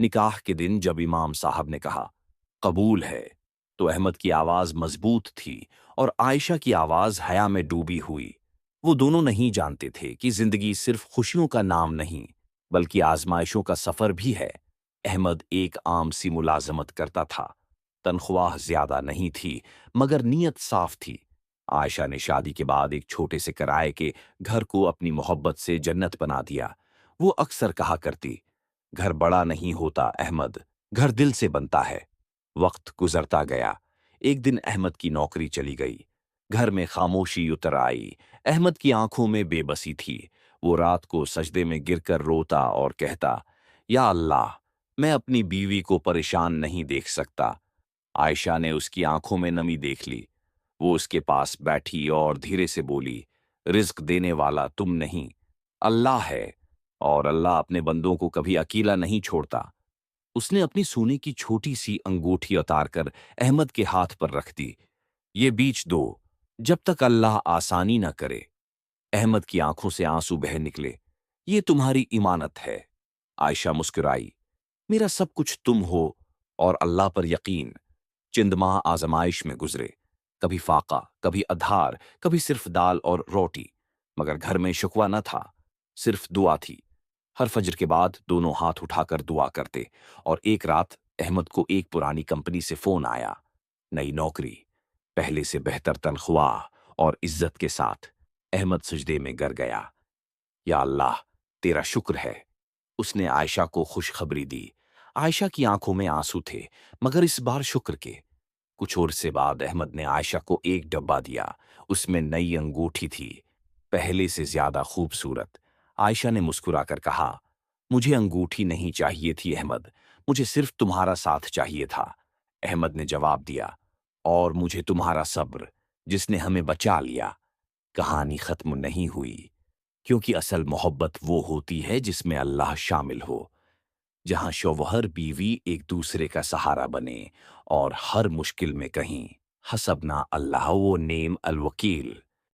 نکاح کے دن جب امام صاحب نے کہا قبول ہے تو احمد کی آواز مضبوط تھی اور عائشہ کی آواز حیا میں ڈوبی ہوئی۔ وہ دونوں نہیں جانتے تھے کہ زندگی صرف خوشیوں کا نام نہیں بلکہ آزمائشوں کا سفر بھی ہے۔ احمد ایک عام سی ملازمت کرتا تھا، تنخواہ زیادہ نہیں تھی مگر نیت صاف تھی۔ عائشہ نے شادی کے بعد ایک چھوٹے سے کرائے کے گھر کو اپنی محبت سے جنت بنا دیا۔ وہ اکثر کہا کرتی، گھر بڑا نہیں ہوتا احمد، گھر دل سے بنتا ہے۔ وقت گزرتا گیا، ایک دن احمد کی نوکری چلی گئی، گھر میں خاموشی اتر آئی۔ احمد کی آنکھوں میں بے بسی تھی، وہ رات کو سجدے میں گر کر روتا اور کہتا، یا اللہ، میں اپنی بیوی کو پریشان نہیں دیکھ سکتا۔ عائشہ نے اس کی آنکھوں میں نمی دیکھ لی، وہ اس کے پاس بیٹھی اور دھیرے سے بولی، رزق دینے والا تم نہیں، اللہ ہے، اور اللہ اپنے بندوں کو کبھی اکیلا نہیں چھوڑتا۔ اس نے اپنی سونے کی چھوٹی سی انگوٹھی اتار کر احمد کے ہاتھ پر رکھ دی، یہ بیچ دو جب تک اللہ آسانی نہ کرے۔ احمد کی آنکھوں سے آنسو بہہ نکلے، یہ تمہاری امانت ہے۔ عائشہ مسکرائی، میرا سب کچھ تم ہو اور اللہ پر یقین۔ چند ماہ آزمائش میں گزرے، کبھی فاقہ، کبھی ادھار، کبھی صرف دال اور روٹی، مگر گھر میں شکوہ نہ تھا، صرف دعا تھی۔ ہر فجر کے بعد دونوں ہاتھ اٹھا کر دعا کرتے، اور ایک رات احمد کو ایک پرانی کمپنی سے فون آیا، نئی نوکری، پہلے سے بہتر تنخواہ اور عزت کے ساتھ۔ احمد سجدے میں گر گیا، یا اللہ، تیرا شکر ہے۔ اس نے عائشہ کو خوشخبری دی۔ عائشہ کی آنکھوں میں آنسو تھے مگر اس بار شکر کے۔ کچھ عرصے بعد احمد نے عائشہ کو ایک ڈبہ دیا، اس میں نئی انگوٹھی تھی، پہلے سے زیادہ خوبصورت۔ عائشہ نے مسکرا کر کہا، مجھے انگوٹھی نہیں چاہیے تھی احمد، مجھے صرف تمہارا ساتھ چاہیے تھا۔ احمد نے جواب دیا، اور مجھے تمہارا صبر جس نے ہمیں بچا لیا۔ کہانی ختم نہیں ہوئی، کیونکہ اصل محبت وہ ہوتی ہے جس میں اللہ شامل ہو، جہاں شوہر بیوی ایک دوسرے کا سہارا بنے اور ہر مشکل میں کہیں حسبنا اللہ و نعم الوکیل۔